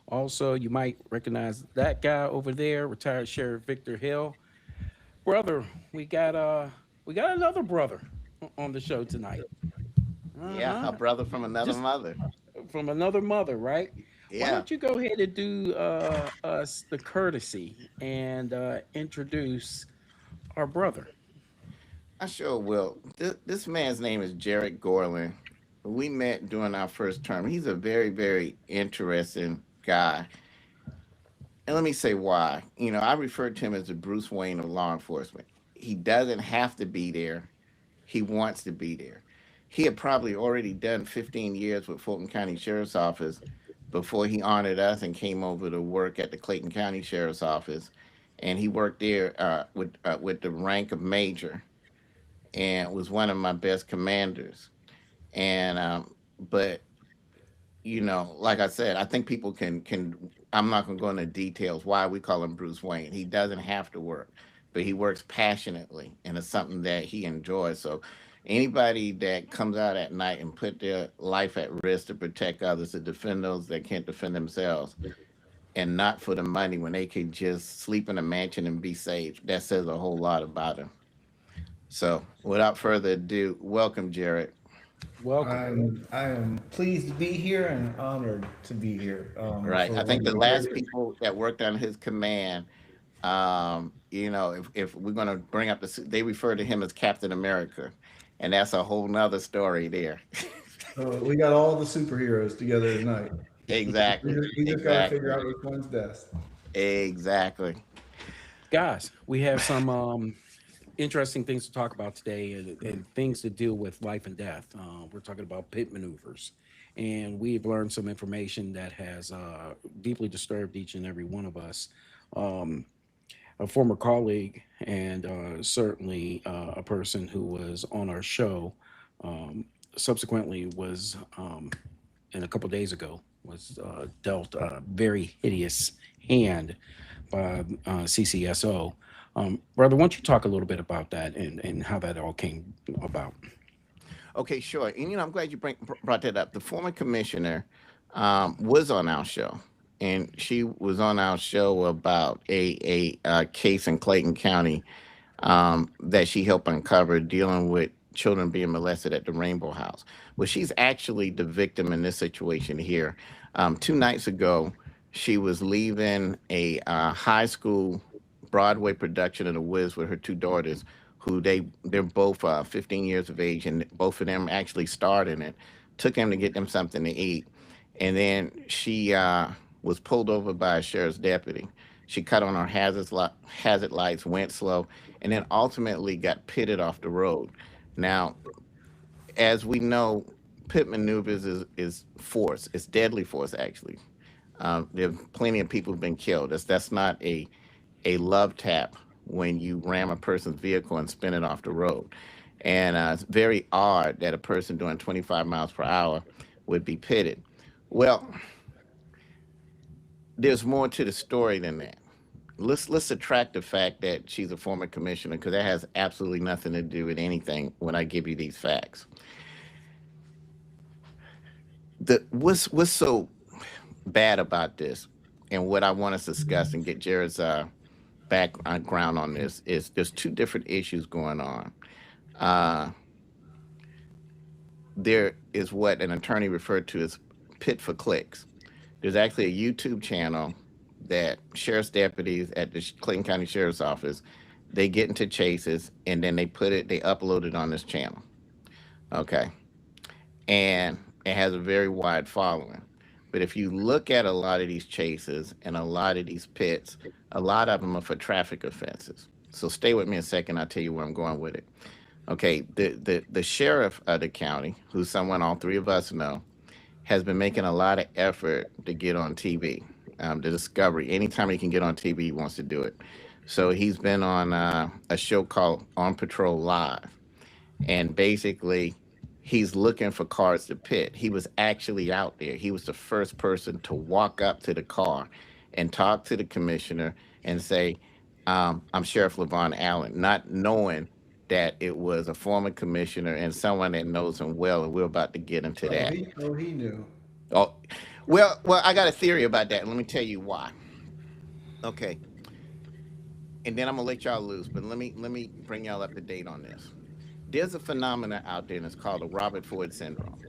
Also, you might recognize that guy over there, retired Sheriff Victor Hill. Brother, we got another brother on the show tonight. Yeah, a Uh-huh. brother from another Just mother. from another mother, right? Why Yeah, don't you go ahead and do us the courtesy and introduce our brother? I sure will. This man's name is Jared Gorlin. We met during our first term. He's a very, very interesting guy. And let me say why. I refer to him as the Bruce Wayne of law enforcement. He doesn't have to be there, he wants to be there. He had probably already done 15 years with Fulton County Sheriff's Office before he honored us and came over to work at the Clayton County Sheriff's Office. And he worked there with the rank of major and was one of my best commanders. And but like I said, I think people can. I'm not going to go into details why we call him Bruce Wayne. He doesn't have to work, but he works passionately, and it's something that he enjoys. So, anybody that comes out at night and put their life at risk to protect others, to defend those that can't defend themselves, and not for the money when they can just sleep in a mansion and be safe, that says a whole lot about him. So, without further ado, welcome, Jared. Welcome. I am pleased to be here and honored to be here Right. for I one think of the the last greatest. people that worked on his command, if we're going to bring up they refer to him as Captain America, and that's a whole nother story there. We got all the superheroes together tonight. We Exactly. just, we just got to figure Exactly. out which one's best. Exactly. Guys, we have some interesting things to talk about today and things to deal with life and death. We're talking about pit maneuvers. And we've learned some information that has deeply disturbed each and every one of us. Um, a former colleague and certainly a person who was on our show um, subsequently was, and a couple days ago, was dealt a very hideous hand by CCSO. Brother, why don't you talk a little bit about that and how that all came about? Okay, sure. And I'm glad you brought that up. The former commissioner was on our show, and she was on our show about a case in Clayton County that she helped uncover dealing with children being molested at the Rainbow House. Well, she's actually the victim in this situation here. 2 nights ago, she was leaving a high school Broadway production of The Wiz with her two daughters, who they're both 15 years of age, and both of them actually starred in it. Took them to get them something to eat, and then she was pulled over by a sheriff's deputy. She cut on her hazard lights, went slow, and then ultimately got pitted off the road. Now, as we know, pit maneuvers is force. It's deadly force, actually. There are plenty of people who've been killed. That's not a love tap when you ram a person's vehicle and spin it off the road. And it's very odd that a person doing 25 miles per hour would be pitted. Well, there's more to the story than that. Let's subtract the fact that she's a former commissioner, because that has absolutely nothing to do with anything when I give you these facts. What's so bad about this, and what I want us to discuss and get Jared's background on this, is there's two different issues going on. Uh, there is what an attorney referred to as pit for clicks. There's actually a YouTube channel that sheriff's deputies at the Clayton County Sheriff's Office, they get into chases, and then they upload it on this channel. Okay. And it has a very wide following. But if you look at a lot of these chases and a lot of these pits, a lot of them are for traffic offenses. So stay with me a second. I'll tell you where I'm going with it. Okay, the sheriff of the county, who's someone all three of us know, has been making a lot of effort to get on TV. The Discovery, anytime he can get on TV, he wants to do it. So he's been on a show called On Patrol Live, and basically he's looking for cars to pit. He was actually out there. He was the first person to walk up to the car and talk to the commissioner and say, I'm Sheriff Levon Allen, not knowing that it was a former commissioner and someone that knows him well, and we're about to get into that. Oh, he knew. Oh, well, I got a theory about that. Let me tell you why. Okay, and then I'm gonna let y'all loose, but let me bring y'all up to date on this. There's a phenomena out there, and it's called the Robert Ford syndrome.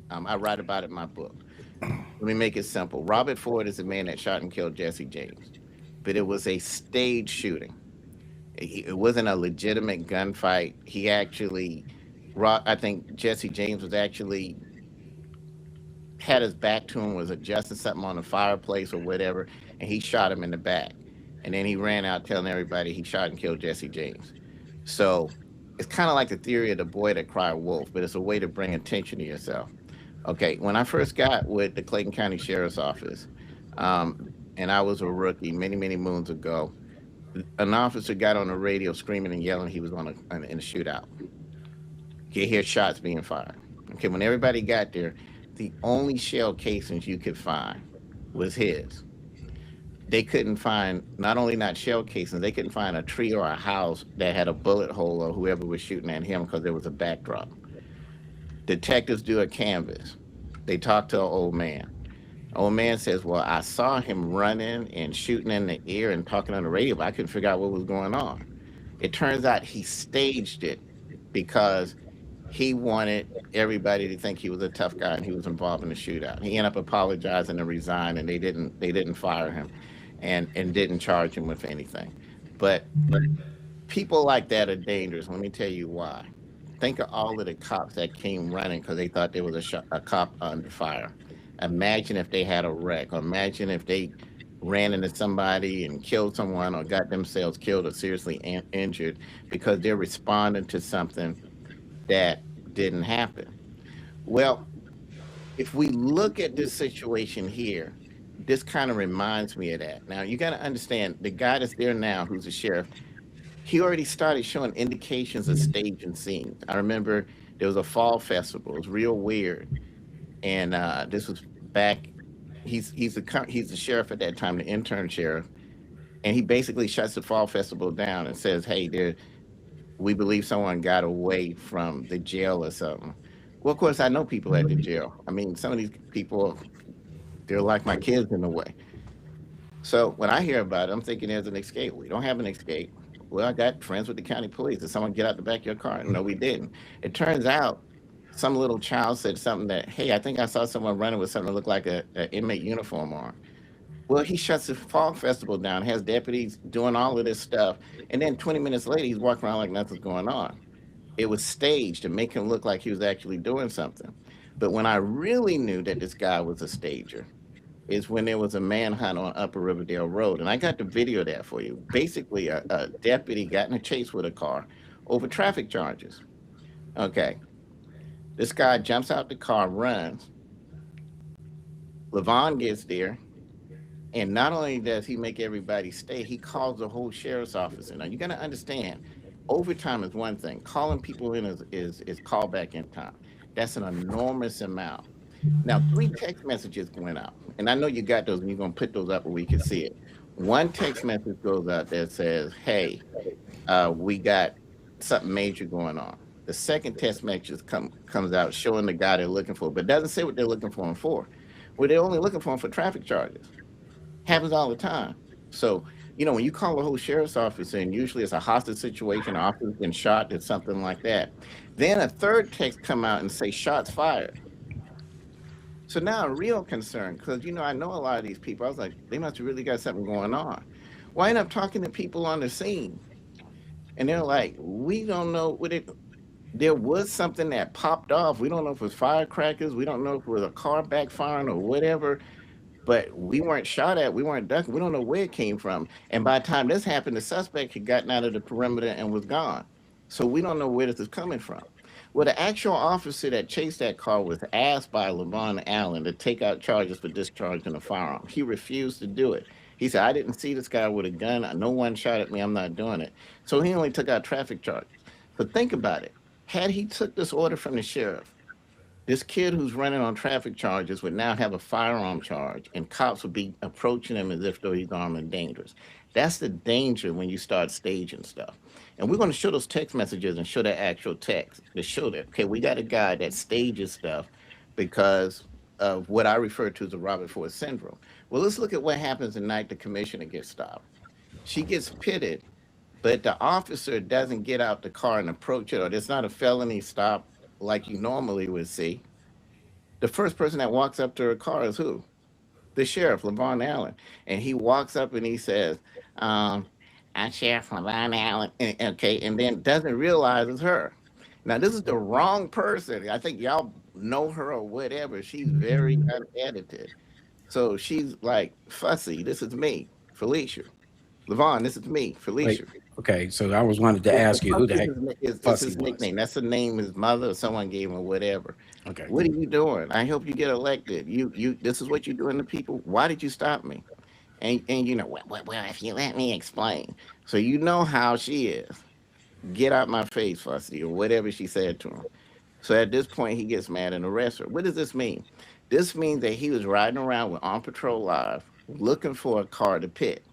I write about it in my book. Let me make it simple. Robert Ford is the man that shot and killed Jesse James, but it was a stage shooting. It wasn't a legitimate gunfight. He actually, I think Jesse James was actually had his back to him, was adjusting something on the fireplace or whatever, and he shot him in the back. And then he ran out telling everybody he shot and killed Jesse James. So it's kind of like the theory of the boy that cried wolf, but it's a way to bring attention to yourself. Okay, when I first got with the Clayton County Sheriff's Office, and I was a rookie many moons ago, an officer got on the radio screaming and yelling he was in a shootout. You hear shots being fired. Okay, when everybody got there, the only shell casings you could find was his. They couldn't find not only not shell casings, they couldn't find a tree or a house that had a bullet hole or whoever was shooting at him because there was a backdrop. Detectives do a canvas. They talk to an old man. Old man says, "Well, I saw him running and shooting in the air and talking on the radio, but I couldn't figure out what was going on." It turns out he staged it because he wanted everybody to think he was a tough guy and he was involved in the shootout. He ended up apologizing and resigned, and they didn't fire him, and didn't charge him with anything. But people like that are dangerous. Let me tell you why. Think of all of the cops that came running because they thought there was a cop under fire. Imagine if they had a wreck, or imagine if they ran into somebody and killed someone, or got themselves killed or seriously injured because they're responding to something that didn't happen. Well, if we look at this situation here, this kind of reminds me of that. Now, you got to understand the guy that's there now, who's a sheriff, he already started showing indications of stage and scenes. I remember there was a fall festival. It was real weird, and this was back. He's the sheriff at that time, the intern sheriff, and he basically shuts the fall festival down and says, "Hey, there, we believe someone got away from the jail or something." Well, of course, I know people at the jail. I mean, some of these people, they're like my kids in a way. So when I hear about it, I'm thinking there's an escape. We don't have an escape. Well, I got friends with the county police. Did someone get out the back of your car? No, we didn't. It turns out some little child said something that, "Hey, I think I saw someone running with something that looked like a inmate uniform on." Well, he shuts the fall festival down, has deputies doing all of this stuff, and then 20 minutes later, he's walking around like nothing's going on. It was staged to make him look like he was actually doing something. But when I really knew that this guy was a stager is when there was a manhunt on Upper Riverdale Road. And I got the video there for you. Basically, a deputy got in a chase with a car over traffic charges. Okay. This guy jumps out the car, runs. Levon gets there. And not only does he make everybody stay, he calls the whole sheriff's office in. Now you got to understand, overtime is one thing. Calling people in is callback in time. That's an enormous amount. Now, three text messages went out, and I know you got those, and you're gonna put those up where we can see it. One text message goes out that says, "Hey, we got something major going on." The second text message comes out showing the guy they're looking for, but doesn't say what they're looking for him for. Well, they're only looking for him for traffic charges. Happens all the time. So, when you call a whole sheriff's office in, usually it's a hostage situation, officer's been shot, or something like that. Then a third text come out and say shots fired. So now I'm real concerned because I know a lot of these people. I was like, they must have really got something going on. Well, I end up talking to people on the scene, and they're like, we don't know what it. There was something that popped off. We don't know if it was firecrackers. We don't know if it was a car backfiring or whatever. But we weren't shot at. We weren't ducking. We don't know where it came from. And by the time this happened, the suspect had gotten out of the perimeter and was gone. So we don't know where this is coming from. Well, the actual officer that chased that car was asked by Levon Allen to take out charges for discharging a firearm. He refused to do it. He said, "I didn't see this guy with a gun. No one shot at me. I'm not doing it." So he only took out traffic charges. But think about it. Had he took this order from the sheriff, this kid who's running on traffic charges would now have a firearm charge, and cops would be approaching him as if though he's armed and dangerous. That's the danger when you start staging stuff. And we're going to show those text messages and show that actual text to show that, okay, we got a guy that stages stuff because of what I refer to as the Robert Ford syndrome. Well, let's look at what happens the night the commissioner gets stopped. She gets pitted, but the officer doesn't get out the car and approach it, or there's not a felony stop like you normally would see. The first person that walks up to her car is who? The sheriff, Levon Allen. And he walks up and he says, um, I'm Sheriff Levon Allen. Okay, and then doesn't realize it's her. Now, this is the wrong person. I think y'all know her or whatever. She's very unedited. So she's like, Fussy, this is me, Felicia. Levon, this is me, Wait, Felicia. okay. So I was wanted to Well, ask you who Fussy the heck is Fussy his was. nickname. That's the name his mother or someone gave him or whatever. Okay. What are you doing? I hope you get elected. This is what you're doing to people. Why did you stop me? And you know, well, if you let me explain. So you know how she is. Get out my face, Fussy, or whatever she said to him. So at this point, he gets mad and arrests her. What does this mean? This means that he was riding around with On Patrol Live looking for a car to pit.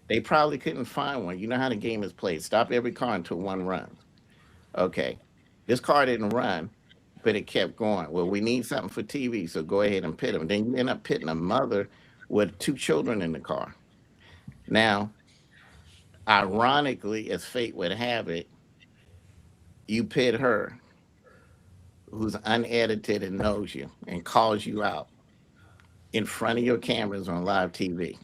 They probably couldn't find one. You know how the game is played. Stop every car until one runs. Okay. This car didn't run, but it kept going. Well, we need something for TV, so go ahead and pit him. Then you end up pitting a mother with two children in the car. Now, ironically, as fate would have it, you pit her, who's unedited and knows you, and calls you out in front of your cameras on live TV.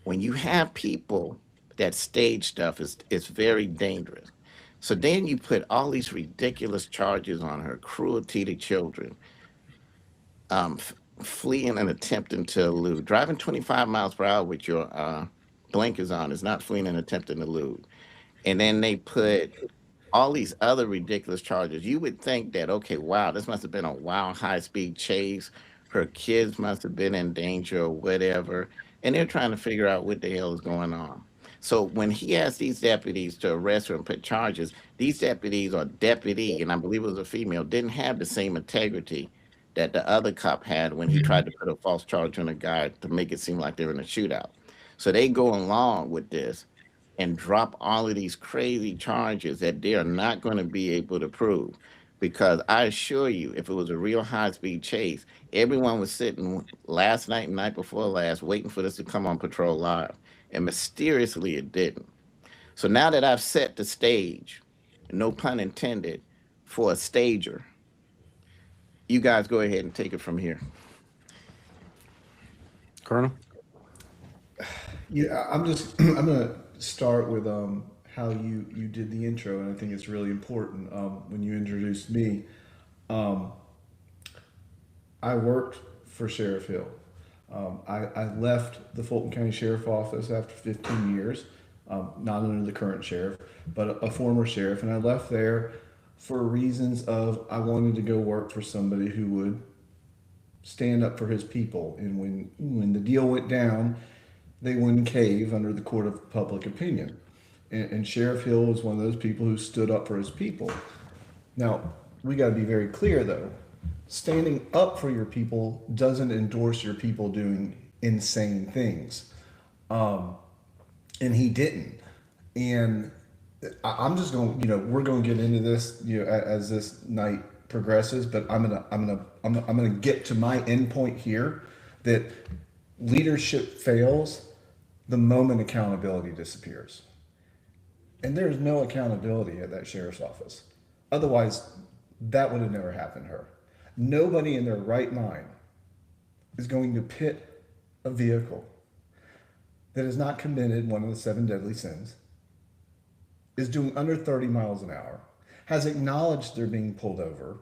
When you have people that stage stuff, it's very dangerous. So then you put all these ridiculous charges on her: cruelty to children, fleeing and attempting to elude, driving 25 miles per hour with your blinkers on is not fleeing and attempting to elude. And then they put all these other ridiculous charges. You would think that, okay, wow, this must have been a wild high speed chase. Her kids must have been in danger or whatever. And they're trying to figure out what the hell is going on. So when he asked these deputies to arrest her and put charges, these deputies, or deputy, and I believe it was a female, didn't have the same integrity that the other cop had when he tried to put a false charge on a guy to make it seem like they were in a shootout. So they go along with this and drop all of these crazy charges that they are not going to be able to prove. Because I assure you, if it was a real high speed chase, everyone was sitting last night and night before last waiting for this to come on Patrol Live. And mysteriously, it didn't. So now that I've set the stage, no pun intended, for a stager, you guys go ahead and take it from here. Colonel? Yeah, I'm just I'm gonna start with how you did the intro, and I think it's really important. When you introduced me, um, I worked for Sheriff Hill. I left the Fulton County Sheriff Office after 15 years, not under the current sheriff, but a former sheriff, and I left there for reasons of I wanted to go work for somebody who would stand up for his people, and when the deal went down, they wouldn't cave under the court of public opinion. And Sheriff Hill was one of those people who stood up for his people. Now, we got to be very clear though. Standing up for your people doesn't endorse your people doing insane things. And he didn't. And I'm just going, we're going to get into this, as this night progresses, but I'm going to get to my end point here that leadership fails the moment accountability disappears. And there's no accountability at that sheriff's office. Otherwise, that would have never happened to her. Nobody in their right mind is going to pit a vehicle that has not committed one of the 7 deadly sins, is doing under 30 miles an hour, has acknowledged they're being pulled over.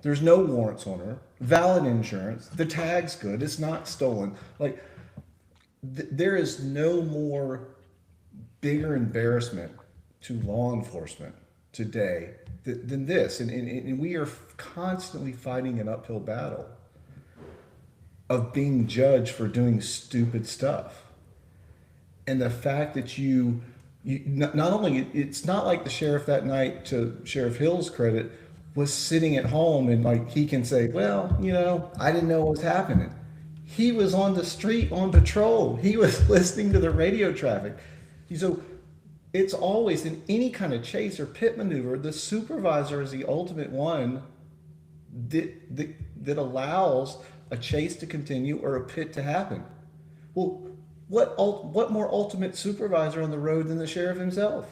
There's no warrants on her, valid insurance, the tag's good, it's not stolen. Like, there is no more bigger embarrassment to law enforcement today than this. And we are constantly fighting an uphill battle of being judged for doing stupid stuff. And the fact that you not only, it's not like the sheriff that night, to Sheriff Hill's credit, was sitting at home and like he can say, well, I didn't know what was happening. He was on the street on patrol. He was listening to the radio traffic. So it's always, in any kind of chase or pit maneuver, the supervisor is the ultimate one that that allows a chase to continue or a pit to happen. Well, what more ultimate supervisor on the road than the sheriff himself?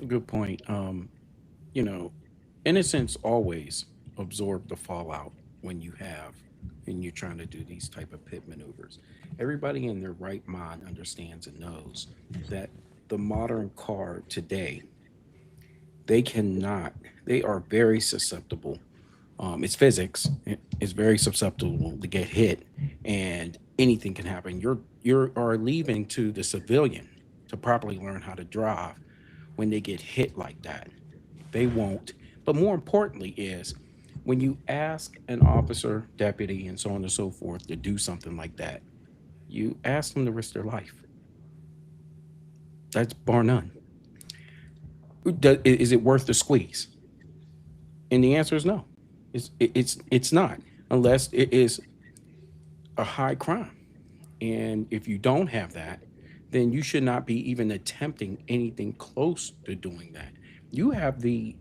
Good point. You know, innocence always absorb the fallout when you have and you're trying to do these type of pit maneuvers. Everybody in their right mind understands and knows that the modern car today, they cannot, they are very susceptible. It's physics. It's very susceptible to get hit, and anything can happen. You are leaving to the civilian to properly learn how to drive. When they get hit like that, they won't. But more importantly, is when you ask an officer, deputy, and so on and so forth to do something like that, you ask them to risk their life. That's bar none. Is it worth the squeeze? And the answer is no. It's not, unless it is a high crime. And if you don't have that, then you should not be even attempting anything close to doing that. You have the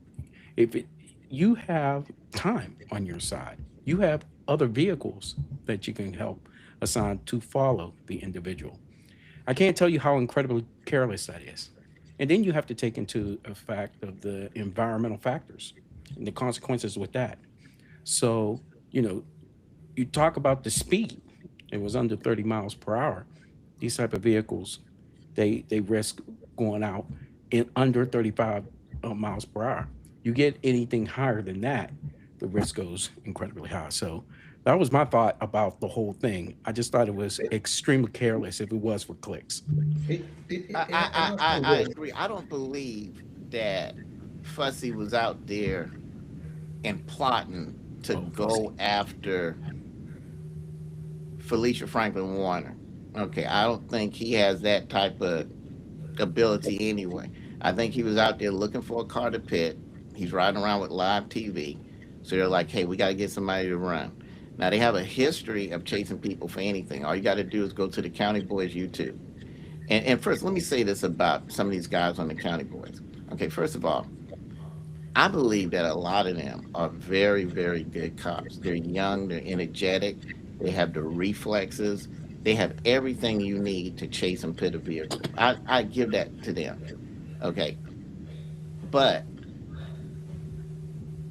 if it you have time on your side. You have other vehicles that you can help assign to follow the individual. I can't tell you how incredibly careless that is. And then you have to take into effect of the environmental factors and the consequences with that. So, you know, you talk about the speed. It was under 30 miles per hour. These type of vehicles, they risk going out in under 35 miles per hour. You get anything higher than that, the risk goes incredibly high. So that was my thought about the whole thing. I just thought it was extremely careless if it was for clicks. And I'll say I this. agree. I don't believe that Fussy was out there and plotting to Oh, fussy. go after Felicia Franklin Warner. Okay, I don't think he has that type of ability anyway. I think he was out there looking for a car to pit. He's riding around with live TV. So they're like, hey, we got to get somebody to run. Now, they have a history of chasing people for anything. All you got to do is go to the County Boys YouTube. And first, let me say this about some of these guys on the County Boys. Okay, first of all, I believe that a lot of them are very, very good cops. They're young, they're energetic, they have the reflexes, they have everything you need to chase and pit a vehicle. I give that to them. Okay, but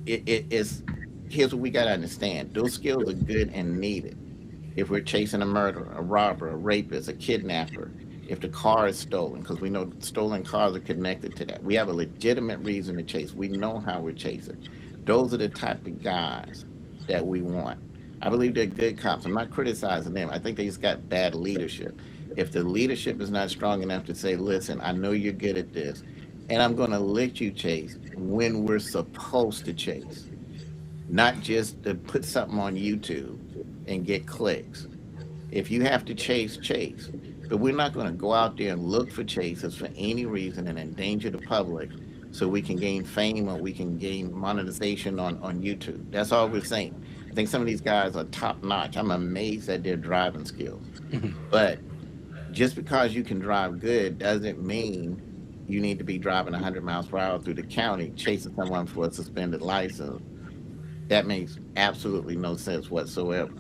it is here's what we got to understand: those skills are good and needed. If we're chasing a murderer, a robber, a rapist, a kidnapper, if the car is stolen, because we know stolen cars are connected to that. We have a legitimate reason to chase. We know how we're chasing. Those are the type of guys that we want. I believe they're good cops. I'm not criticizing them. I think they just got bad leadership. If the leadership is not strong enough to say, listen, I know you're good at this, and I'm going to let you chase when we're supposed to chase, not just to put something on YouTube and get clicks. If you have to chase, chase. But we're not going to go out there and look for chases for any reason and endanger the public so we can gain fame or we can gain monetization on YouTube. That's all we're saying. I think some of these guys are top notch. I'm amazed at their driving skills. Mhm. But just because you can drive good doesn't mean you need to be driving 100 miles per hour through the county chasing someone for a suspended license. That makes absolutely no sense whatsoever.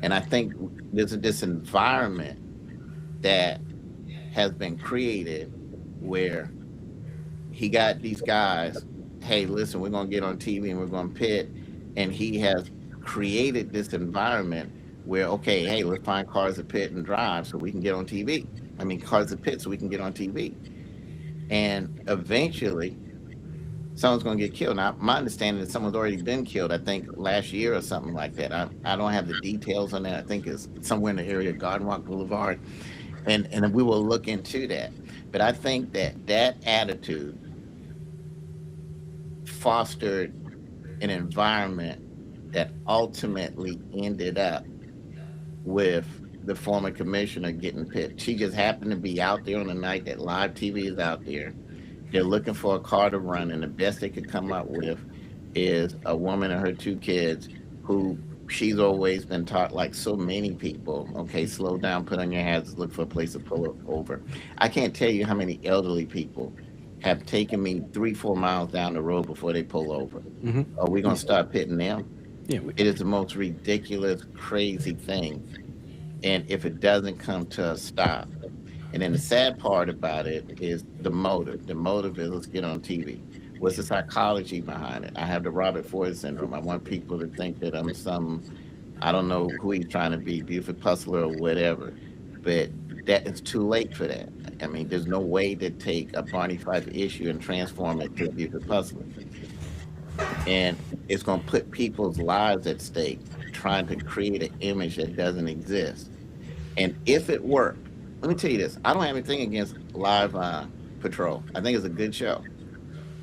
And I think there's this environment that has been created where he got these guys, hey, listen, we're going to get on TV and we're going to pit. And he has created this environment where, okay, hey, let's find cars to pit and drive so we can get on TV. I mean, cars to pit so we can get on TV. And eventually, someone's going to get killed. Now, my understanding is someone's already been killed, I think last year or something like that. I don't have the details on that. I think it's somewhere in the area of Garden Rock Boulevard. And we will look into that. But I think that that attitude fostered an environment that ultimately ended up with the former commissioner getting picked. She just happened to be out there on the night that live TV is out there. They're looking for a car to run, and the best they could come up with is a woman and her two kids who she's always been taught, like so many people, okay, slow down, put on your hats, look for a place to pull over. I can't tell you how many elderly people have taken me 3, 4 miles down the road before they pull over. Hmm. Are we gonna start pitting them? Yeah. It is the most ridiculous, crazy thing. And if it doesn't come to a stop, and then the sad part about it is the motive. The motive is let's get on TV. What's the psychology behind it? I have the Robert Ford syndrome. I want people to think that I'm some, I don't know who he's trying to be, Buford Puzzler or whatever. But that it's too late for that. I mean, there's no way to take a Barney Fife issue and transform it to Buford Puzzler. And it's going to put people's lives at stake trying to create an image that doesn't exist. And if it worked, let me tell you this: I don't have anything against Live Patrol. I think it's a good show.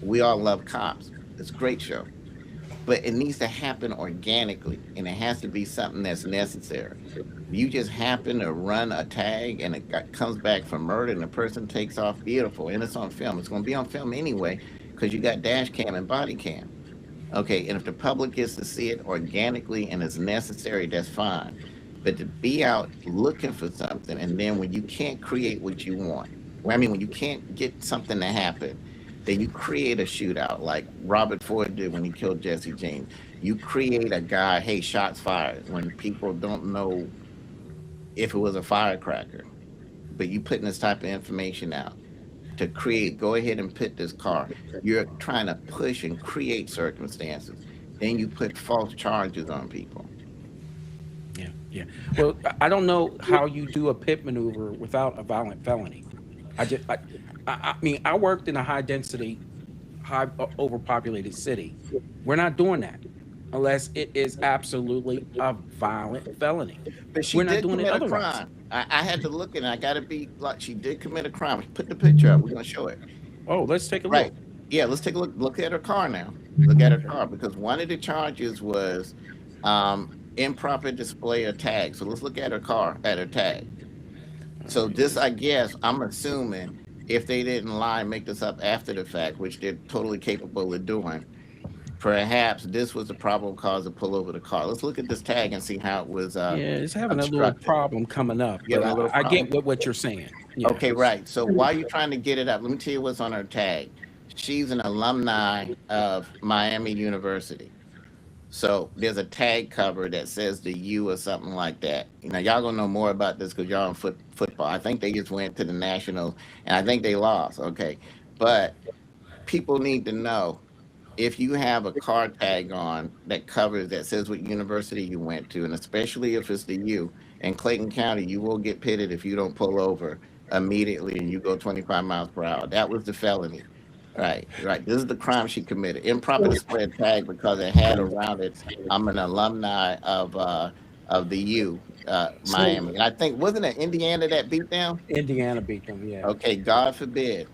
We all love cops. It's a great show, but it needs to happen organically, and it has to be something that's necessary. You just happen to run a tag, and comes back for murder, and the person takes off. Beautiful, and it's on film. It's going to be on film anyway because you got dash cam and body cam. Okay, and if the public gets to see it organically and it's necessary, that's fine. But to be out looking for something, and then when you can't create what you want, well, I mean, when you can't get something to happen, then you create a shootout like Robert Ford did when he killed Jesse James. You create a guy, hey, shots fired, when people don't know if it was a firecracker. But you putting this type of information out to create, go ahead and pit this car. You're trying to push and create circumstances. Then you put false charges on people. Yeah. Yeah. Well, I don't know how you do a pit maneuver without a violent felony. I just, I mean, I worked in a high density, high overpopulated city. We're not doing that unless it is absolutely a violent felony. But she We're not did doing it commit a otherwise. crime. I had to look at it. I got to be like, she did commit a crime. Put the picture up. We're going to show it. Oh, let's take a Right. look. Yeah, let's take a look. Look at her car now. Look at her car because one of the charges was improper display of tag. So let's look at her car, at her tag. So this, I guess, I'm assuming if they didn't lie and make this up after the fact, which they're totally capable of doing, perhaps this was the probable cause to pull over the car. Let's look at this tag and see how it was Yeah, it's having a little obstructed. problem coming up, You but having a little I problem? get what you're saying. Yeah. Okay, right. So while you're trying to get it up, let me tell you what's on her tag. She's an alumni of Miami University. So there's a tag cover that says the U or something like that. Now y'all gonna know more about this because y'all in football. I think they just went to the nationals and I think they lost. Okay, but people need to know if you have a car tag on that covers that says what university you went to, and especially if it's the U in Clayton County, you will get pitted if you don't pull over immediately and you go 25 miles per hour. That was the felony. Right, right. This is the crime she committed. Improper display of tag because it had around it. I'm an alumni of the U, So, Miami. And I think wasn't it Indiana that beat them? Indiana beat them. Yeah. Okay, God forbid.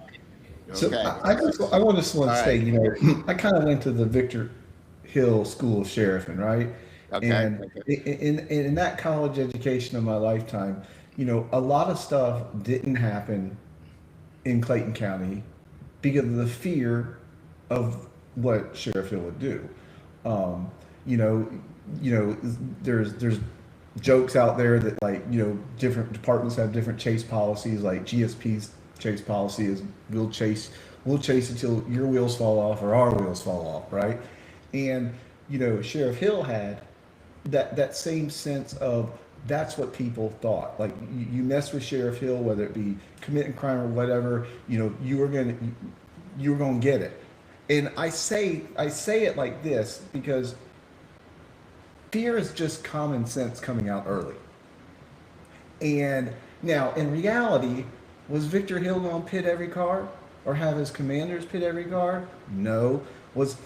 so Okay. I want to All say, right. I kind of went to the Victor Hill School of Sheriffing, right? Okay. And in that college education of my lifetime, a lot of stuff didn't happen in Clayton County because of the fear of what Sheriff Hill would do. Um, you know, there's jokes out there that different departments have different chase policies. Like GSP's chase policy is we'll chase until your wheels fall off or our wheels fall off, right? And Sheriff Hill had that same sense of that's what people thought. Like you mess with Sheriff Hill, whether it be committing crime or whatever, you were gonna get it. And I say it like this because fear is just common sense coming out early. And now, in reality, was Victor Hill going to pit every car or have his commanders pit every car? No. Was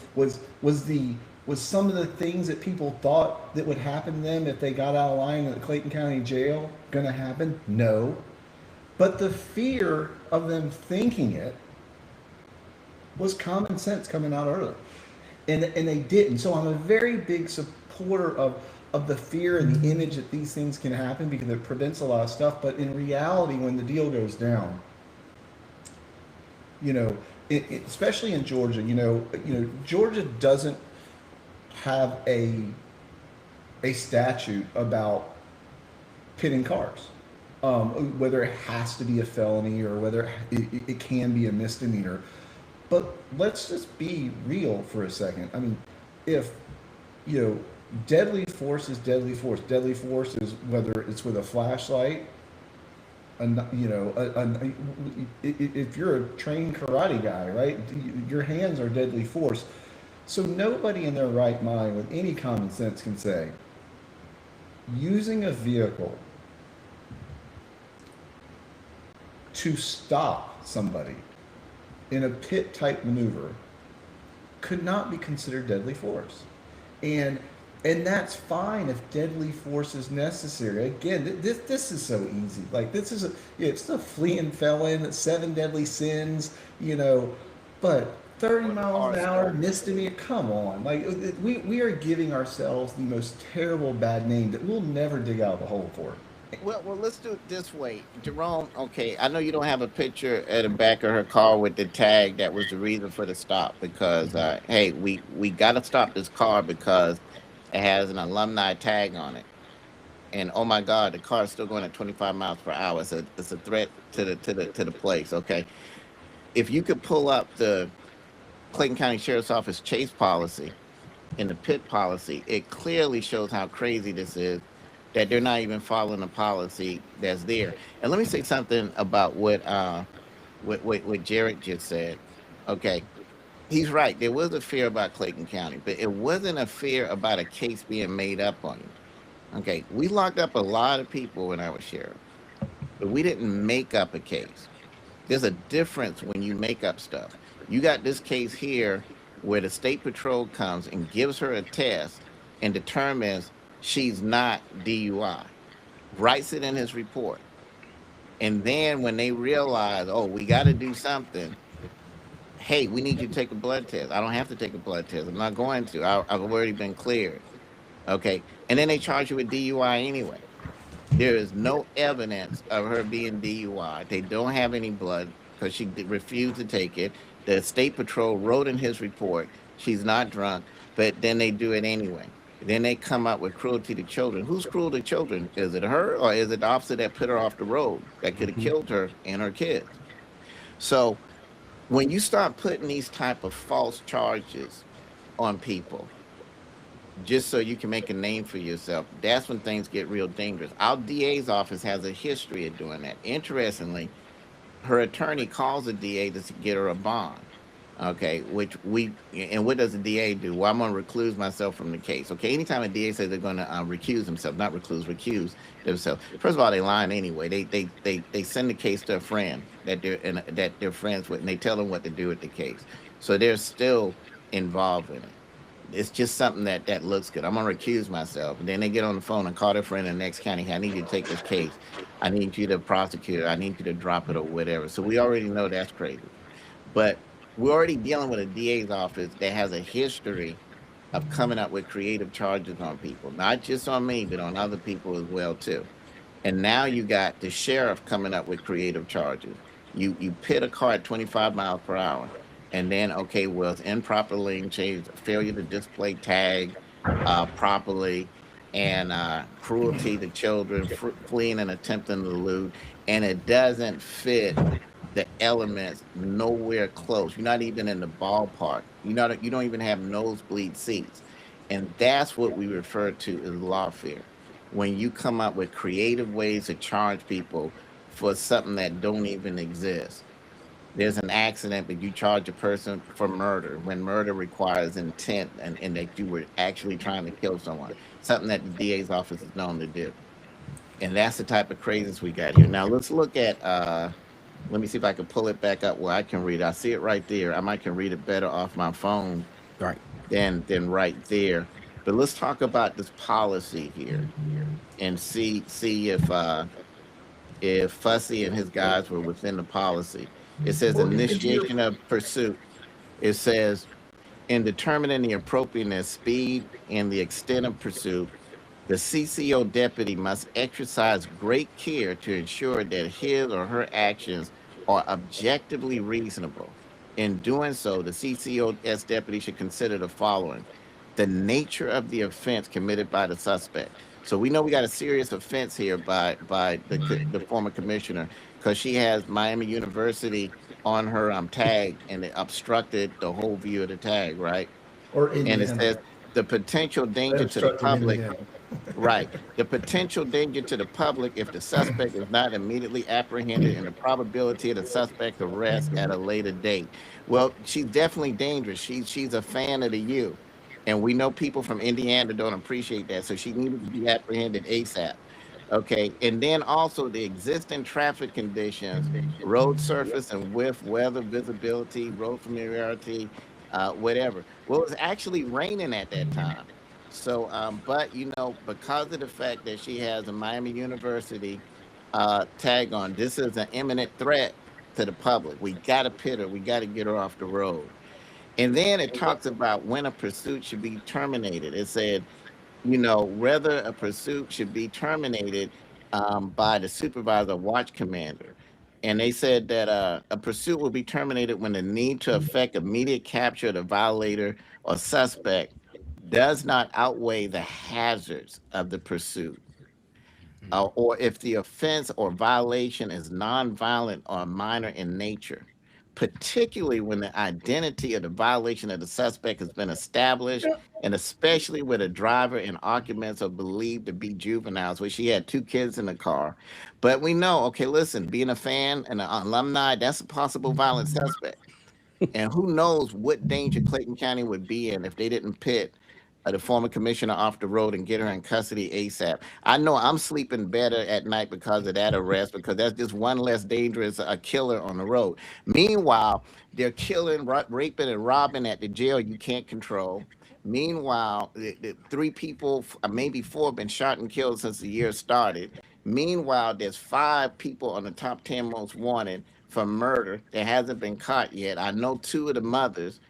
some of the things that people thought that would happen to them if they got out of line in the Clayton County Jail going to happen? No. But the fear of them thinking it was common sense coming out early. And they didn't. So I'm a very big supporter of the fear and the image that these things can happen because it prevents a lot of stuff. But in reality, when the deal goes down, especially in Georgia, Georgia doesn't have a statute about pitting cars, whether it has to be a felony or whether it can be a misdemeanor. But let's just be real for a second. I mean, if, you know, deadly force is deadly force. Deadly force is whether it's with a flashlight, you know, if you're a trained karate guy, right? Your hands are deadly force. So nobody in their right mind with any common sense can say using a vehicle to stop somebody in a pit type maneuver could not be considered deadly force. And and that's fine if deadly force is necessary. Again, this is so easy. Like this is it's the fleeing felon, seven deadly sins, you know, but 30 Or the miles car an hour stole. misdemeanor. Come on, like we are giving ourselves the most terrible bad name that we'll never dig out of the hole for. Well, let's do it this way, Jerome. Okay, I know you don't have a picture at the back of her car with the tag that was the reason for the stop. Because hey, we got to stop this car because it has an alumni tag on it. And oh my God, the car is still going at 25 miles per hour. It's a threat to the place. Okay, if you could pull up the Clayton County Sheriff's Office chase policy in the pit policy, it clearly shows how crazy this is, that they're not even following the policy that's there. And let me say something about what Jared just said. Okay, he's right. There was a fear about Clayton County, but it wasn't a fear about a case being made up on you. Okay, we locked up a lot of people when I was sheriff, but we didn't make up a case. There's a difference when you make up stuff. You got this case here where the state patrol comes and gives her a test and determines she's not DUI, writes it in his report. And then when they realize, oh, we got to do something, hey, we need you to take a blood test. I don't have to take a blood test. I'm not going to. I've already been cleared. Okay. And then they charge you with DUI anyway. There is no evidence of her being DUI. They don't have any blood because she refused to take it. The state patrol wrote in his report she's not drunk, but then they do it anyway. Then they come up with cruelty to children. Who's cruel to children? Is it her or is it the officer that put her off the road that could have Mhm. killed her and her kids? So when you start putting these type of false charges on people, just so you can make a name for yourself, that's when things get real dangerous. Our DA's office has a history of doing that. Interestingly, her attorney calls the DA to get her a bond. Okay, which and what does the DA do? Well, I'm going to recluse myself from the case. Okay, anytime a DA says they're going to recuse themselves, not recluse, recuse themselves. First of all, they lying anyway. They send the case to a friend that they're friends with, and they tell them what to do with the case. So they're still involved in it. It's just something that looks good. I'm gonna recuse myself. And then they get on the phone and call their friend in the next county. Hey, I need you to take this case. I need you to prosecute it. I need you to drop it or whatever. So we already know that's crazy. But we're already dealing with a DA's office that has a history of coming up with creative charges on people, not just on me, but on other people as well too. And now you got the sheriff coming up with creative charges. You pit a car at 25 miles per hour, and then okay, well, it's improper lane change, failure to display tag properly, and cruelty to children, fleeing and attempting to elude, and it doesn't fit the elements nowhere close. You're not even in the ballpark. You don't even have nosebleed seats, and that's what we refer to as lawfare. When you come up with creative ways to charge people for something that don't even exist. There's an accident, but you charge a person for murder when murder requires intent and that you were actually trying to kill someone, something that the DA's office is known to do. And that's the type of craziness we got here. Now let's look at let me see if I can pull it back up where I can read. I see it right there. I might can read it better off my phone Right. than right there. But let's talk about this policy here and see if Fussy and his guys were within the policy. It says Well, and to your initiation of pursuit. It says in determining the appropriateness, speed, and the extent of pursuit, the CCO deputy must exercise great care to ensure that his or her actions are objectively reasonable. In doing so, the CCOS deputy should consider the following: the nature of the offense committed by the suspect. So we know we got a serious offense here by the former commissioner. because she has Miami University on her tag, and it obstructed the whole view of the tag, right? Or And it Indiana. says the potential They danger to the obstructed public. Indiana. Right. The potential danger to the public if the suspect is not immediately apprehended and the probability of the suspect's arrest at a later date. Well, she's definitely dangerous. She's a fan of the U. And we know people from Indiana don't appreciate that. So she needed to be apprehended ASAP. Okay. And then also the existing traffic conditions, road surface and width, weather, visibility, road familiarity, whatever. Well, it was actually raining at that time. So, but because of the fact that she has a Miami University tag on, this is an imminent threat to the public. We got to pit her. We got to get her off the road. And then it talks about when a pursuit should be terminated. It said, whether a pursuit should be terminated by the supervisor or watch commander. And they said that a pursuit will be terminated when the need to effect immediate capture of the violator or suspect does not outweigh the hazards of the pursuit, or if the offense or violation is nonviolent or minor in nature, particularly when the identity of the violation of the suspect has been established, and especially where the driver and occupants are believed to be juveniles, where she had two kids in the car. But we know, okay, listen, being a fan and an alumni, that's a possible violent suspect. And who knows what danger Clayton County would be in if they didn't pit the former commissioner off the road and get her in custody ASAP. I know I'm sleeping better at night because of that arrest, because that's just one less dangerous killer on the road. Meanwhile, they're killing, raping, and robbing at the jail you can't control. Meanwhile, the three people, maybe four, have been shot and killed since the year started. Meanwhile, there's five people on the top 10 most wanted for murder that hasn't been caught yet. I know two of the mothers,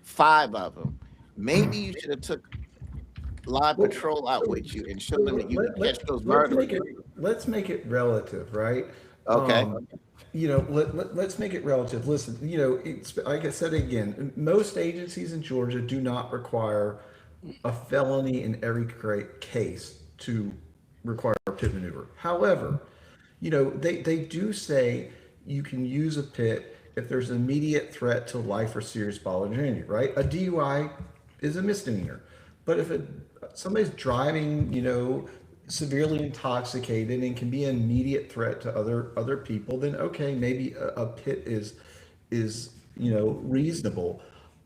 five of them. Maybe you should have took live Well, patrol out so, with you and show them so that you can catch those let's murderers. let's make it relative, right? Okay. Let's make it relative. Listen, it's like I said again, most agencies in Georgia do not require a felony in every case to require a pit maneuver. However, they do say you can use a pit if there's an immediate threat to life or serious bodily injury, right? A DUI is a misdemeanor. But if somebody's driving, severely intoxicated and can be an immediate threat to other people, then okay, maybe a pit is reasonable.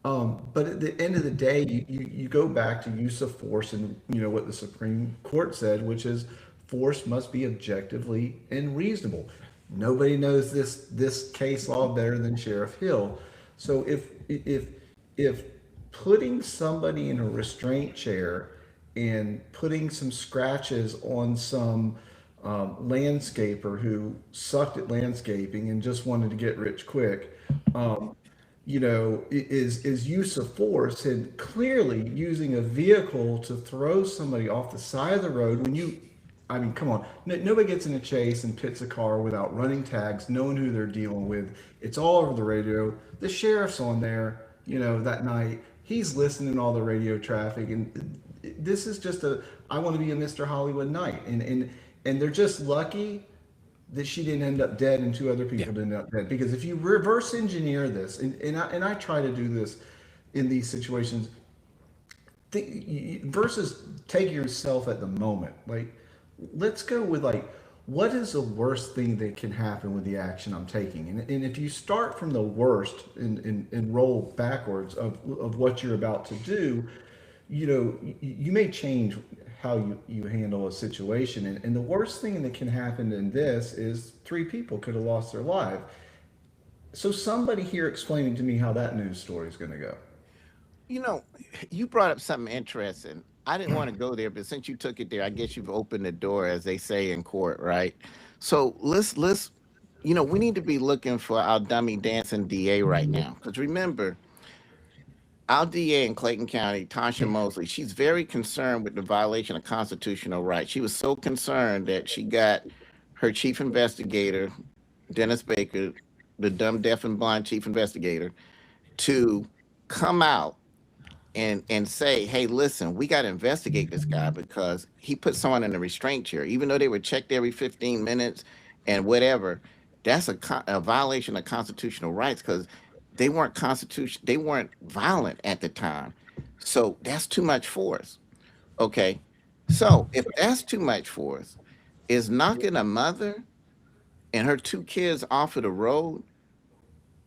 But at the end of the day, you go back to use of force and what the Supreme Court said, which is force must be objectively and reasonable. Nobody knows this case law better than Sheriff Hill. So if putting somebody in a restraint chair and putting some scratches on some landscaper who sucked at landscaping and just wanted to get rich quick, is use of force, and clearly using a vehicle to throw somebody off the side of the road when I mean, come on. Nobody gets in a chase and pits a car without running tags, knowing who they're dealing with. It's all over the radio. The sheriff's on there, that night. He's listening to all the radio traffic. And this is just I want to be a Mr. Hollywood night. And they're just lucky that she didn't end up dead and two other Yeah. people didn't end up dead. Because if you reverse engineer this, and I try to do this in these situations, versus take yourself at the moment. Like, let's go with what is the worst thing that can happen with the action I'm taking? And if you start from the worst and roll backwards of what you're about to do, you may change how you handle a situation. And the worst thing that can happen in this is three people could have lost their life. So somebody here explaining to me how that news story is going to go. You know, you brought up something interesting. I didn't want to go there, but since you took it there, I guess you've opened the door, as they say in court, right? So let's we need to be looking for our dummy dancing DA right now. Because remember, our DA in Clayton County, Tasha Mosley, she's very concerned with the violation of constitutional rights. She was so concerned that she got her chief investigator, Dennis Baker, the dumb, deaf, and blind chief investigator, to come out and say, hey, listen, we got to investigate this guy because he put someone in a restraint chair, even though they were checked every 15 minutes and whatever. that's a violation of constitutional rights because they weren't violent at the time. So that's too much force. Okay. So if that's too much force, is knocking a mother and her two kids off of the road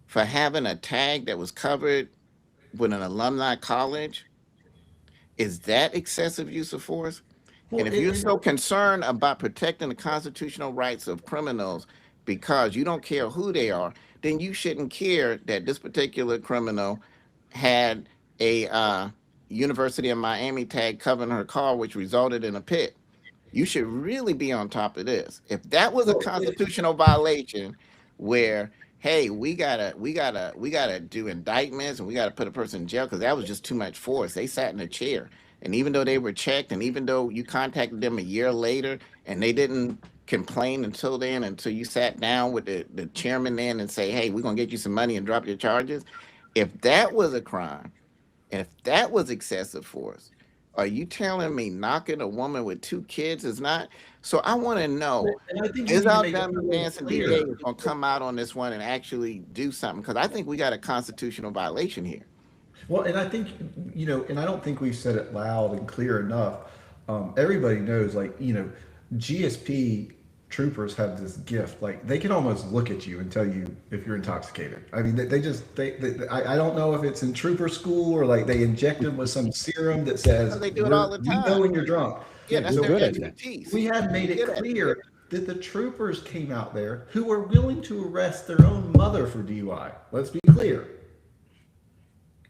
for having a tag that was covered with an alumni college, is that excessive use of force? Well, And if you're so concerned about protecting the constitutional rights of criminals because you don't care who they are, then you shouldn't care that this particular criminal had a University of Miami tag covering her car, which resulted in a pit. You should really be on top of this. If that was a well, constitutional violation where, hey, we gotta do indictments and we gotta put a person in jail because that was just too much force. They sat in a chair. And even though they were checked, and even though you contacted them a year later and they didn't complain until then, until you sat down with the chairman then and say, hey, we're gonna get you some money and drop your charges. If that was a crime, and if that was excessive force, are you telling me knocking a woman with two kids is not? So I want to know, and I think we is need to our make it dummy really dancing clear. DA going to come out on this one and actually do something? Because I think we got a constitutional violation here. Well, and I think, and I don't think we've said it loud and clear enough. Everybody knows, like, GSP troopers have this gift. Like, they can almost look at you and tell you if you're intoxicated. I mean, I don't know if it's in trooper school or like they inject them with some serum that says, They do it all the we know time. when you're drunk. Yeah, that's we're their good at that. expertise. We have made They're it good at clear that the troopers came out there who were willing to arrest their own mother for DUI. Let's be clear.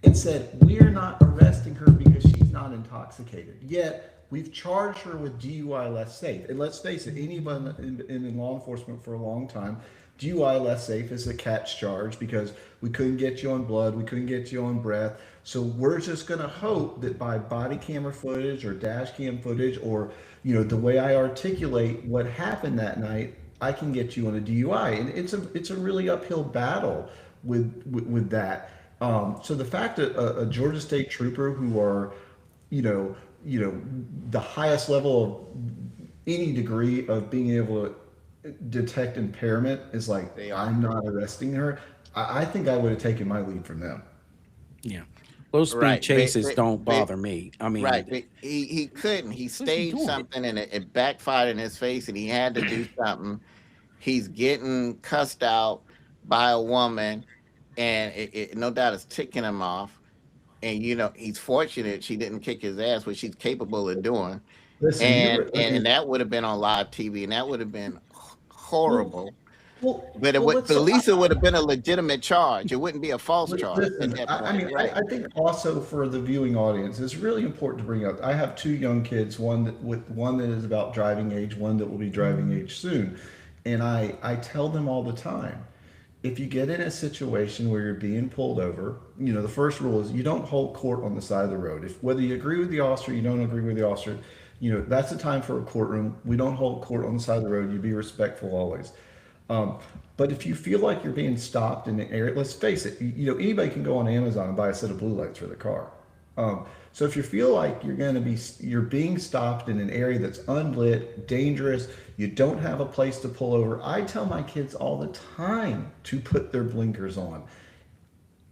And said, we're not arresting her because she's not intoxicated. Yet, we've charged her with DUI less safe. And let's face it, anyone in law enforcement for a long time, DUI less safe is a catch charge because we couldn't get you on blood, we couldn't get you on breath. So we're just going to hope that by body camera footage or dash cam footage or, the way I articulate what happened that night, I can get you on a DUI. And it's a really uphill battle with that. So the fact that a Georgia State trooper who are, the highest level of any degree of being able to detect impairment is like, I'm not arresting her. I think I would have taken my lead from them. Yeah. Those speed chases don't bother me. I mean, right. He couldn't. He staged something and it backfired in his face and he had to do something. He's getting cussed out by a woman and it no doubt is ticking him off. And he's fortunate she didn't kick his ass, which she's capable of doing. Listen, and that would have been on live TV, and that would have been horrible. But at least it would have been a legitimate charge. It wouldn't be a false charge. Listen, at that point, I think also for the viewing audience, it's really important to bring up. I have two young kids, one that is about driving age, one that will be driving age soon, and I tell them all the time, if you get in a situation where you're being pulled over, the first rule is you don't hold court on the side of the road. If whether you agree with the officer, you don't agree with the officer, that's the time for a courtroom. We don't hold court on the side of the road. You be respectful always. But if you feel like you're being stopped in the area, let's face it, anybody can go on Amazon and buy a set of blue lights for the car. So if you feel like you're being stopped in an area that's unlit, dangerous, you don't have a place to pull over, I tell my kids all the time to put their blinkers on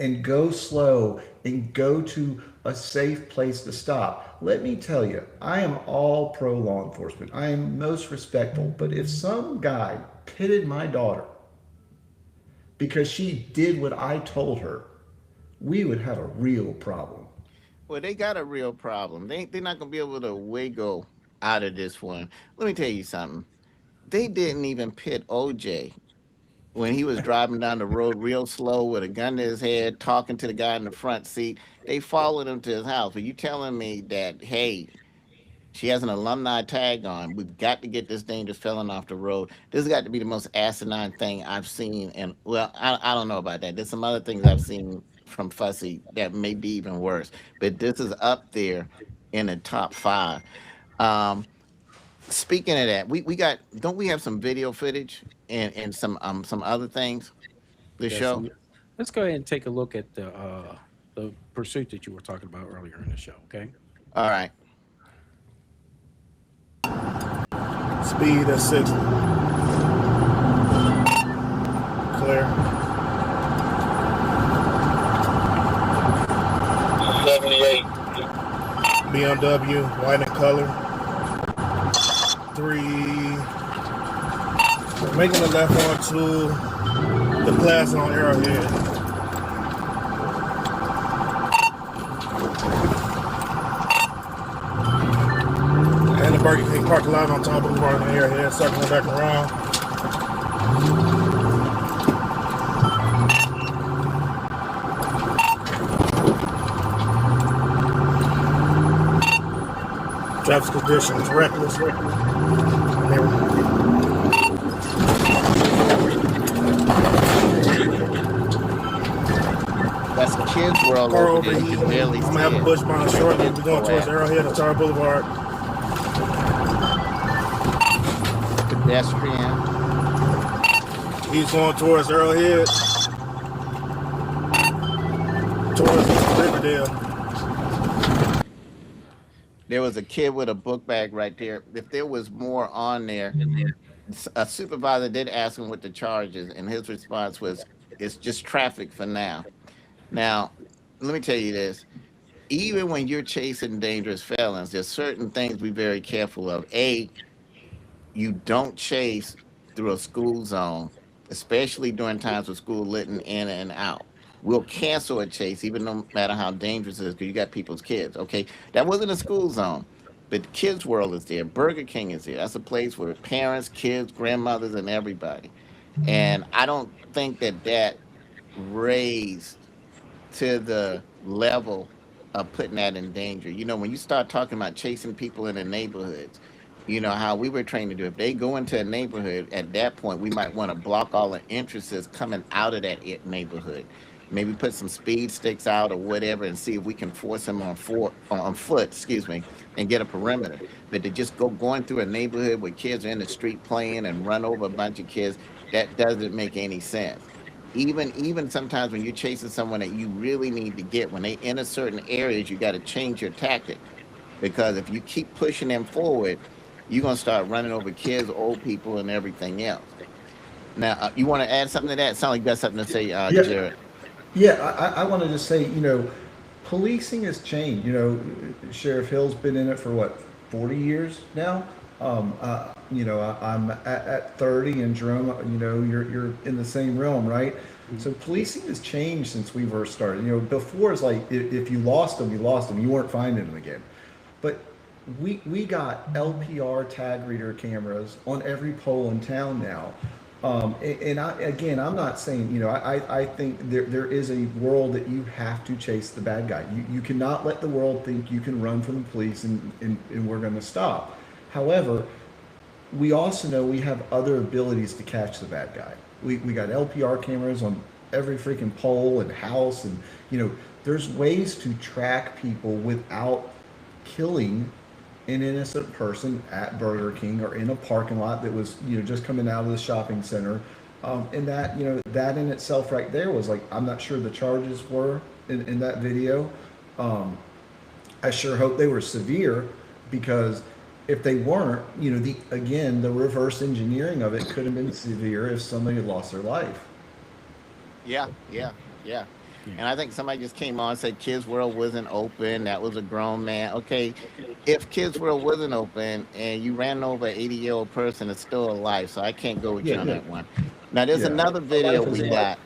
and go slow and go to a safe place to stop. Let me tell you, I am all pro law enforcement. I am most respectful. But if some guy pitted my daughter because she did what I told her, we would have a real problem. Well, they got a real problem. They're not going to be able to wiggle out of this one. Let me tell you something. They didn't even pit OJ when he was driving down the road real slow with a gun to his head, talking to the guy in the front seat. They followed him to his house. Are you telling me that, hey, she has an alumni tag on, we've got to get this dangerous felon off the road? This has got to be the most asinine thing I've seen. And, well, I don't know about that. There's some other things I've seen from Fussy that may be even worse. But this is up there in the top 5. Speaking of that, don't we have some video footage and some other things to show? Let's go ahead and take a look at the pursuit that you were talking about earlier in the show. Okay. All right. Speed at 60. BMW, white in color. 3. Making the left onto the plaza on Arrowhead. And the Burger King parking lot on top of the bar on Arrowhead, circling back around. Traffic conditions reckless. That's Kids World Car over there. You overheating. can barely I'm see gonna have a it. bush behind shortly. We're going towards Arrowhead and Tar Boulevard. Pedestrian. He's going towards Arrowhead. Towards Riverdale. There was a kid with a book bag right there. If there was more on there, a supervisor did ask him what the charge is, and his response was, "It's just traffic for now." Now, let me tell you this. Even when you're chasing dangerous felons, there's certain things we're very careful of. A, you don't chase through a school zone, especially during times of school letting in and out. We'll cancel a chase, even no matter how dangerous it is, because you got people's kids. Okay, that wasn't a school zone, but Kids World is there. Burger King is there. That's a place where parents, kids, grandmothers, and everybody. And I don't think that raised to the level of putting that in danger. You know, when you start talking about chasing people in the neighborhoods, you know how we were trained to do. If they go into a neighborhood, at that point, we might want to block all the entrances coming out of that neighborhood. Maybe put some speed sticks out or whatever, and see if we can force them on foot, excuse me, and get a perimeter. But to just going through a neighborhood where kids are in the street playing and run over a bunch of kids, that doesn't make any sense. Even sometimes when you're chasing someone that you really need to get, when they enter certain areas, you got to change your tactic, because if you keep pushing them forward, you're gonna start running over kids, old people, and everything else. Now, you want to add something to that? Sound like you got something to say, Yeah, Jared. yeah. I wanted to say, policing has changed. Sheriff Hill's been in it for what, 40 years now. I'm at 30, and Jerome, you're in the same realm, right? So policing has changed since we first started. Before it's like if you lost them, you lost them. You weren't finding them again. But we got LPR tag reader cameras on every pole in town now. I'm not saying, I think there is a world that you have to chase the bad guy. You cannot let the world think you can run from the police and we're going to stop. However, we also know we have other abilities to catch the bad guy. We got LPR cameras on every freaking pole and house, and there's ways to track people without killing an innocent person at Burger King or in a parking lot that was just coming out of the shopping center. And that that in itself right there was like, I'm not sure the charges were in that video. I sure hope they were severe, because if they weren't, the reverse engineering of it could have been severe if somebody had lost their life. Yeah. And I think somebody just came on and said Kids World wasn't open. That was a grown man. Okay, if Kids World wasn't open and you ran over an 80-year-old person, it's still a life. So I can't go with you on that one. Now, there's another video we got.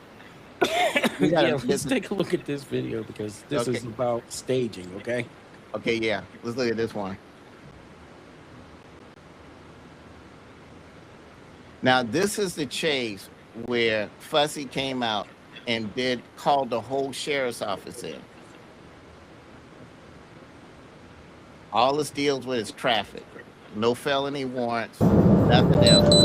Let's take a look at this video, because this is about staging, okay? Okay, yeah. Let's look at this one. Now, this is the chase where Fussy came out and called the whole sheriff's office in. All this deals with is traffic. No felony warrants, nothing else.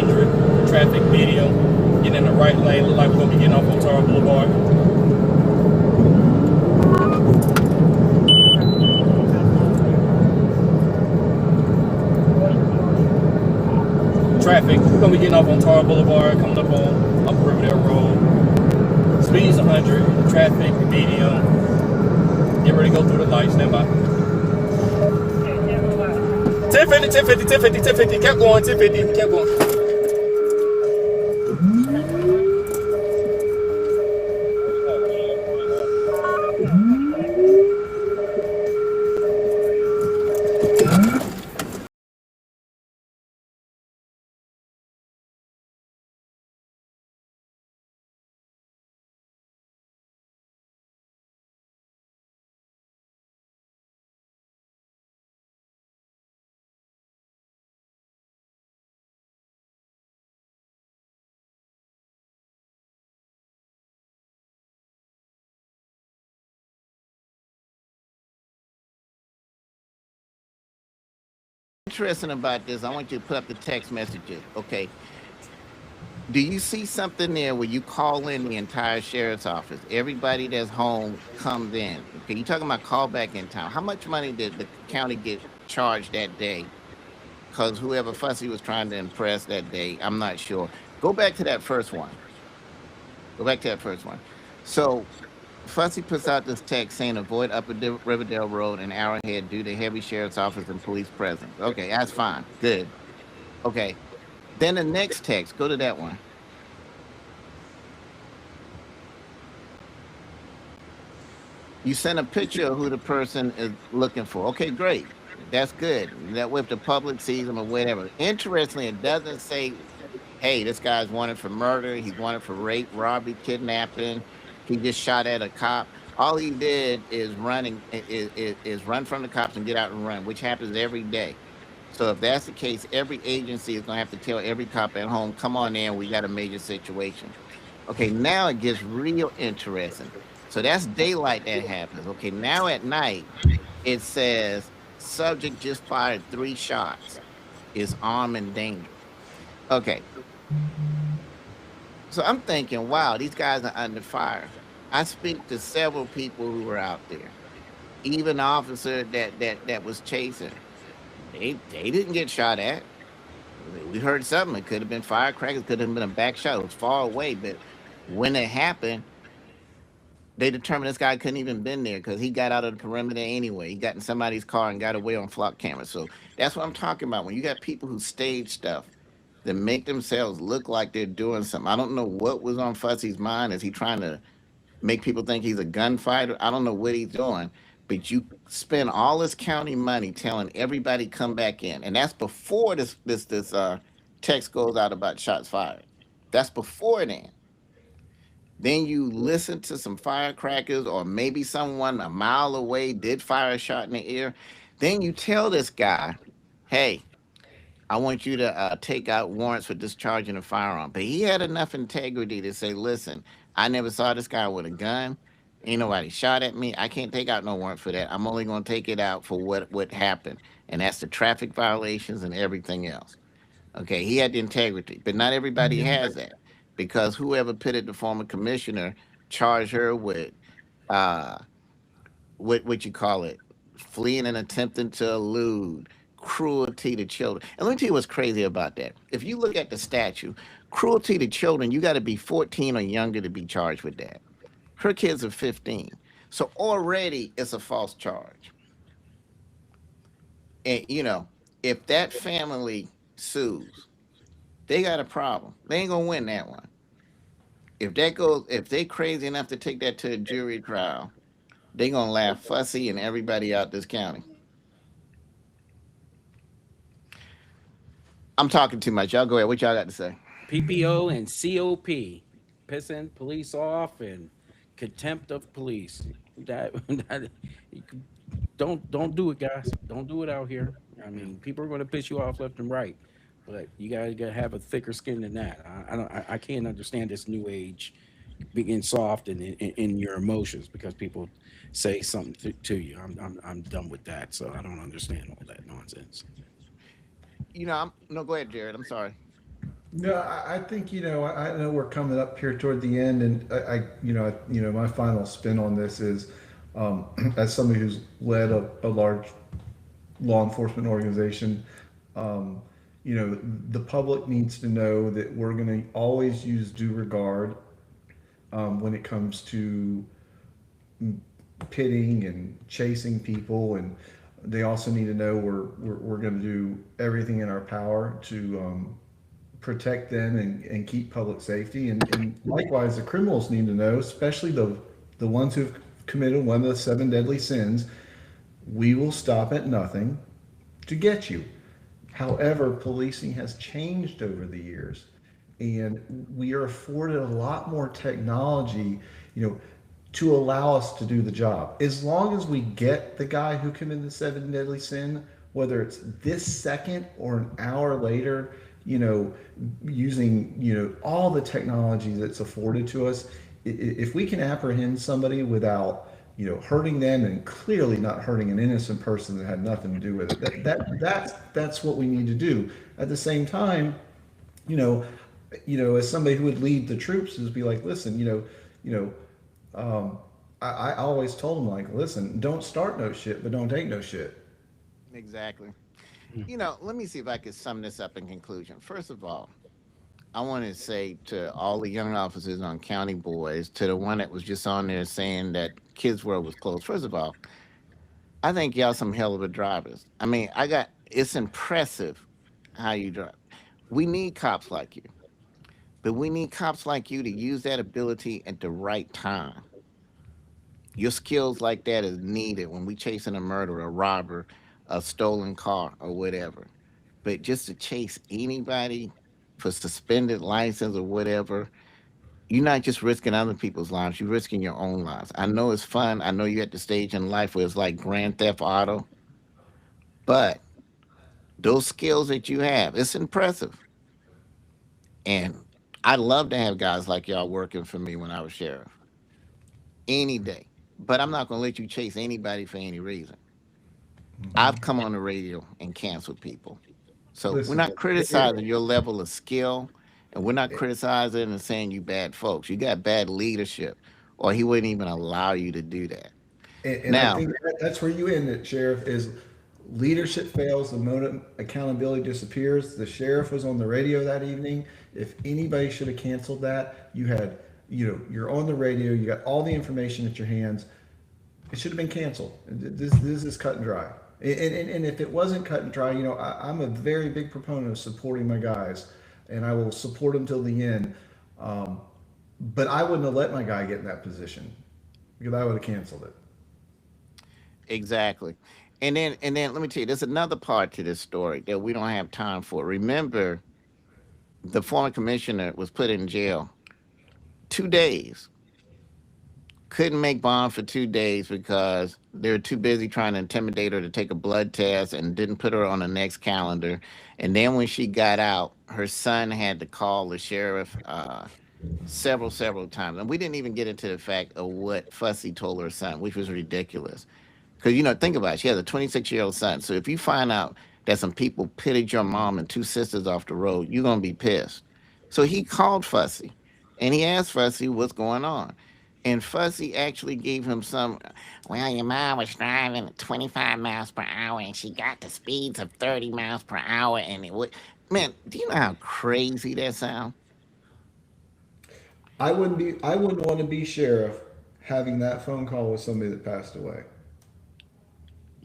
100 traffic video. Getting in the right lane. Look like we're gonna be getting off on Tar Boulevard. Traffic. We're gonna be getting off on Tar Boulevard, coming up on Upper Riverdale Road. Speed's 100. Traffic video. Get ready to go through the lights. Stand by. 1050, 1050, 1050, 1050. Kept going. 1050. Kept going. Interesting about this, I want you to put up the text messages. Okay. Do you see something there where you call in the entire sheriff's office? Everybody that's home comes in. Okay, you talking about callback in time. How much money did the county get charged that day? Because whoever Fussy was trying to impress that day, I'm not sure. Go back to that first one. Go back to that first one. So Fussy puts out this text saying avoid Upper Riverdale Road and Arrowhead due to heavy sheriff's office and police presence. Okay, that's fine. Good. Okay. Then the next text, go to that one. You send a picture of who the person is looking for. Okay, great. That's good. That way if the public sees them or whatever. Interestingly, it doesn't say, hey, this guy's wanted for murder. He's wanted for rape, robbery, kidnapping. He just shot at a cop. All he did is is run from the cops and get out and run, which happens every day. So if that's the case, every agency is going to have to tell every cop at home, come on in, we got a major situation. Okay, now it gets real interesting. So that's daylight that happens. Okay, now at night, it says subject just fired 3 shots, is armed and dangerous. Okay. So I'm thinking, wow, these guys are under fire. I speak to several people who were out there. Even the officer that was chasing. They didn't get shot at. We heard something. It could have been firecrackers, could have been a back shot. It was far away, but when it happened, they determined this guy couldn't even been there because he got out of the perimeter anyway. He got in somebody's car and got away on flock camera. So that's what I'm talking about. When you got people who stage stuff that make themselves look like they're doing something. I don't know what was on Fuzzy's mind. Is he trying to make people think he's a gunfighter? I don't know what he's doing. But you spend all this county money telling everybody come back in, and that's before this text goes out about shots fired. That's before then. Then you listen to some firecrackers, or maybe someone a mile away did fire a shot in the air. Then you tell this guy, hey, I want you to take out warrants for discharging a firearm. But he had enough integrity to say, listen, I never saw this guy with a gun. Ain't nobody shot at me. I can't take out no warrant for that. I'm only going to take it out for what happened. And that's the traffic violations and everything else. Okay, he had the integrity, but not everybody has that because whoever pitted the former commissioner charged her with uh, what you call it, fleeing and attempting to elude, cruelty to children. And let me tell you what's crazy about that. If you look at the statute, cruelty to children, you got to be 14 or younger to be charged with that. Her kids are 15. So already it's a false charge. And if that family sues, they got a problem. They ain't gonna win that one. If they crazy enough to take that to a jury trial, they gonna laugh Fussy and everybody out this county. I'm talking too much. Y'all go ahead. What y'all got to say? PPO and COP, pissing police off and contempt of police. That, that don't do it, guys. Don't do it out here. I mean, people are going to piss you off left and right, but you guys got to have a thicker skin than that. I can't understand this new age being soft in your emotions because people say something to you. I'm done with that. So I don't understand all that nonsense. No, go ahead, Jared. I'm sorry. No, I think I know we're coming up here toward the end, and my final spin on this is, as somebody who's led a large law enforcement organization, um, the public needs to know that we're going to always use due regard when it comes to pitting and chasing people, and they also need to know we're going to do everything in our power to protect them and keep public safety. And likewise, the criminals need to know, especially the ones who've committed one of the seven deadly sins, we will stop at nothing to get you. However, policing has changed over the years, and we are afforded a lot more technology, to allow us to do the job. As long as we get the guy who committed the seven deadly sin, whether it's this second or an hour later, using all the technology that's afforded to us, if we can apprehend somebody without hurting them and clearly not hurting an innocent person that had nothing to do with it, that's what we need to do. At the same time, you know, as somebody who would lead the troops, is be like, listen, I always told them, like, listen, don't start no shit, but don't take no shit. Exactly. Let me see if I can sum this up in conclusion. First of all, I want to say to all the young officers on county boards, to the one that was just on there saying that Kids World was closed. First of all, I think y'all some hell of a drivers. I mean, it's impressive how you drive. We need cops like you, but we need cops like you to use that ability at the right time. Your skills like that is needed when we chasing a murderer, a robber, a stolen car, or whatever. But just to chase anybody for suspended license or whatever, you're not just risking other people's lives, you're risking your own lives. I know it's fun. I know you're at the stage in life where it's like Grand Theft Auto, but those skills that you have, it's impressive. And I'd love to have guys like y'all working for me when I was sheriff any day. But I'm not going to let you chase anybody for any reason. I've come on the radio and canceled people. So we're Listen, not criticizing your level of skill, and we're not criticizing and saying you bad folks. You got bad leadership, or he wouldn't even allow you to do that. and I Now, think that's where you end it, Sheriff. Is leadership fails, the moment accountability disappears. The sheriff was on the radio that evening. If anybody should have canceled that, you're on the radio. You got all the information at your hands. It should have been canceled. This is cut and dry. And if it wasn't cut and dry, I'm a very big proponent of supporting my guys, and I will support them till the end. Um, but I wouldn't have let my guy get in that position because I would have canceled it. exactly. And then let me tell you, there's another part to this story that we don't have time for. Remember, the former commissioner was put in jail 2 days, couldn't make bond for 2 days because they were too busy trying to intimidate her to take a blood test and didn't put her on the next calendar. And then when she got out, her son had to call the sheriff several times. And we didn't even get into the fact of what Fussy told her son, which was ridiculous. Because, think about it. She has a 26-year-old son. So if you find out that some people pitted your mom and two sisters off the road, you're going to be pissed. So he called Fussy and he asked Fussy what's going on. And Fussy actually gave him some, well, your mom was driving at 25 miles per hour and she got the speeds of 30 miles per hour. And it would, man, do you know how crazy that sounds? I wouldn't want to be sheriff having that phone call with somebody that passed away.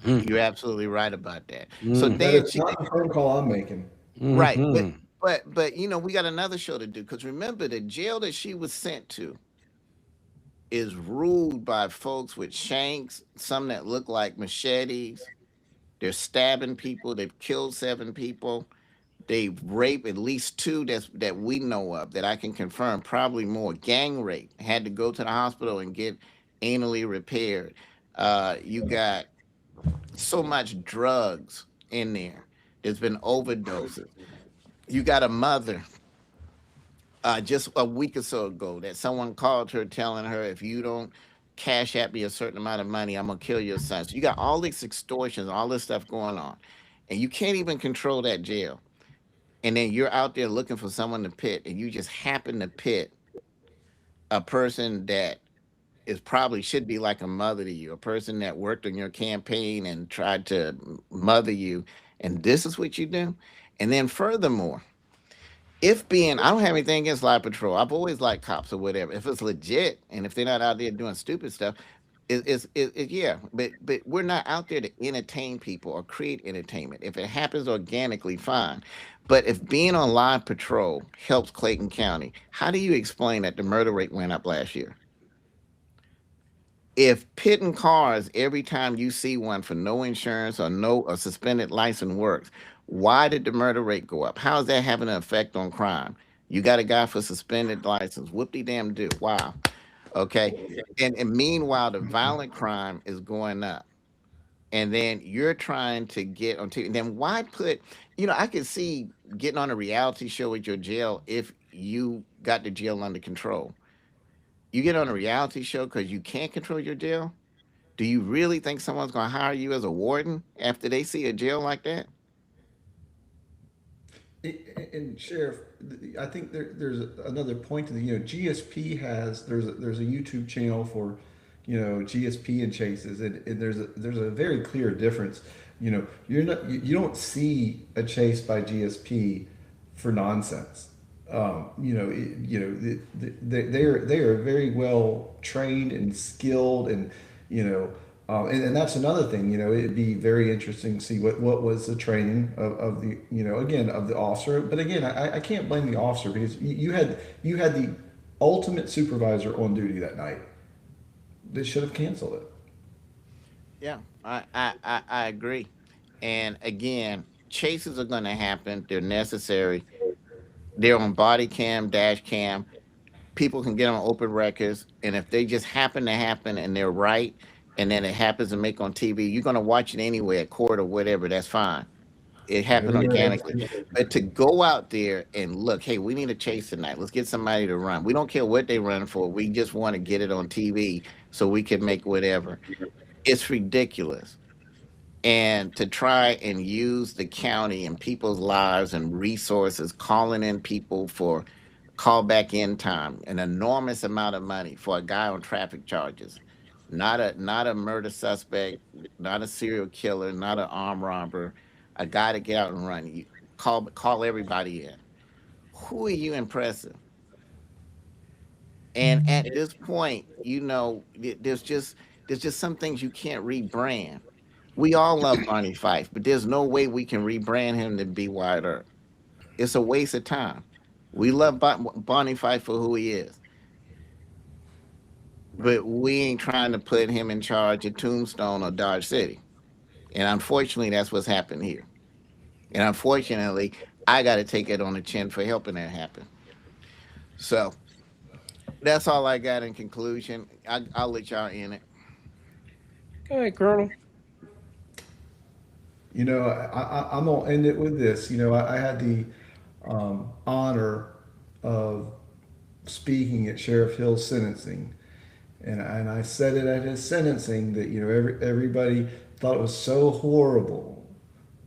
You're absolutely right about that. So Mm-hmm. That then is she, not the phone call I'm making. right, but Mm-hmm. but we got another show to do because remember the jail that she was sent to is ruled by folks with shanks, some that look like machetes. They're stabbing people. They've killed seven people. They've raped at least two that we know of that I can confirm. Probably more. Gang rape. Had to go to the hospital and get anally repaired. You got so much drugs in there. There's been overdoses. You got a mother just a week or so ago that someone called her telling her if you don't cash at me a certain amount of money, I'm gonna kill your son. So you got all these extortions, all this stuff going on, and you can't even control that jail. and then you're out there looking for someone to pit, and you just happen to pit a person that is probably should be like a mother to you, a person that worked on your campaign and tried to mother you, and this is what you do. And then furthermore, if being, I don't have anything against live patrol. I've always liked cops or whatever. If it's legit and if they're not out there doing stupid stuff, yeah. But we're not out there to entertain people or create entertainment. If it happens organically, fine. But if being on live patrol helps Clayton County, how do you explain that the murder rate went up last year? If pitting cars every time you see one for no insurance or no a suspended license works, why did the murder rate go up? How is that having an effect on crime? You got a guy for suspended license. Whoop de damn do. Wow. Okay. And meanwhile, the violent crime is going up. And then you're trying to get on TV. Then why put, I could see getting on a reality show with your jail if you got the jail under control. You get on a reality show because you can't control your jail. Do you really think someone's going to hire you as a warden after they see a jail like that? And Sheriff, I think there's another point to the, GSP has, there's a YouTube channel for, GSP and chases, and there's a very clear difference. You don't see a chase by GSP for nonsense. They are very well trained and skilled, and and that's another thing. It'd be very interesting to see what was the training of the again of the officer. But again, I can't blame the officer, because you had the ultimate supervisor on duty that night. They should have canceled it. Yeah, I agree. And again, chases are going to happen. They're necessary. They're on body cam, dash cam. People can get on open records, and if they just happen to happen and they're right, and then it happens to make on TV, you're going to watch it anyway at court or whatever. That's fine. It happened There you organically. go. But to go out there and look, hey, we need a chase tonight. Let's get somebody to run. We don't care what they run for. We just want to get it on TV so we can make whatever. It's ridiculous. And to try and use the county and people's lives and resources, calling in people for call back in time, an enormous amount of money for a guy on traffic charges, not a murder suspect, not a serial killer, not an armed robber, a guy to get out and run. You call everybody in. Who are you impressing? And at this point, there's just some things you can't rebrand. We all love Barney Fife, but there's no way we can rebrand him to be Wyatt Earp. It's a waste of time. We love Barney Fife for who he is, but we ain't trying to put him in charge of Tombstone or Dodge City. And unfortunately, that's what's happened here. And unfortunately, I got to take it on the chin for helping that happen. So that's all I got in conclusion. I'll let y'all in it. Go ahead, Colonel. I'm gonna end it with this. I had the honor of speaking at Sheriff Hill's sentencing, and I said it at his sentencing that everybody thought it was so horrible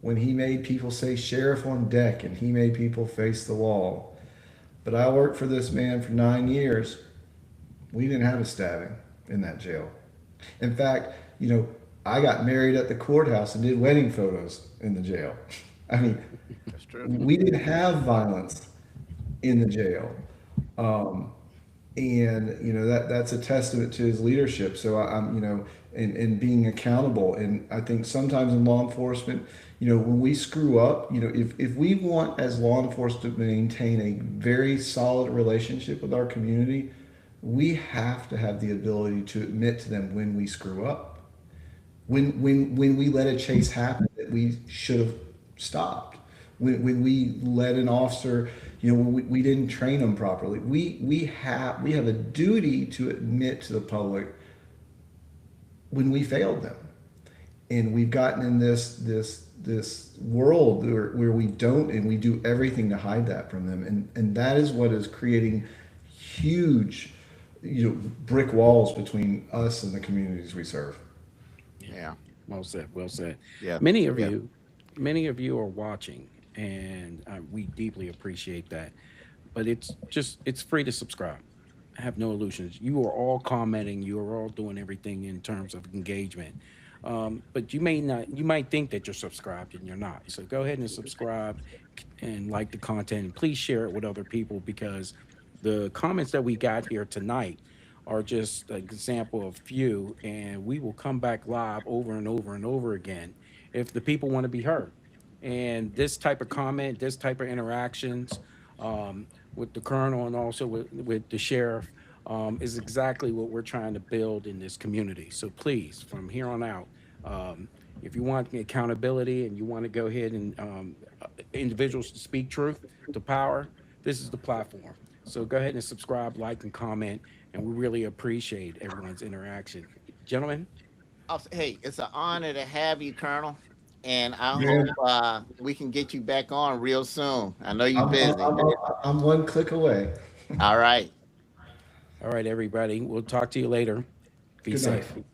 when he made people say sheriff on deck and he made people face the wall. But I worked for this man for 9 years. We didn't have a stabbing in that jail. In fact, I got married at the courthouse and did wedding photos in the jail. I mean, That's true. we didn't have violence in the jail. And that's a testament to his leadership. So I'm and being accountable. And I think sometimes in law enforcement, when we screw up, if we want as law enforcement to maintain a very solid relationship with our community, we have to have the ability to admit to them when we screw up. When we let a chase happen that we should have stopped. When we let an officer, when we didn't train them properly. We have a duty to admit to the public when we failed them. And we've gotten in this world where we don't, and we do everything to hide that from them. And that is what is creating huge brick walls between us and the communities we serve. Yeah. Well said. Well said. Yeah. Many of Yeah. you, many of you are watching, and we deeply appreciate that. But it's free to subscribe. Have no illusions. You are all commenting. You are all doing everything in terms of engagement. But you may not. You might think that you're subscribed and you're not. So go ahead and subscribe and like the content. And please share it with other people because the comments that we got here tonight are just an example of few. And we will come back live over and over and over again if the people want to be heard. And this type of comment, this type of interactions um, with the colonel and also with the sheriff is exactly what we're trying to build in this community. So please, from here on out, um, if you want accountability and you want to go ahead and individuals to speak truth to power, this is the platform. So go ahead and subscribe, like, and comment, and we really appreciate everyone's interaction. Gentlemen, Hey, it's an honor to have you, Colonel. And I hope Man, we can get you back on real soon. I know you're I'm, I'm, busy. I'm, I'm one click away. All right. all right, everybody, we'll talk to you later. Be Good night. safe.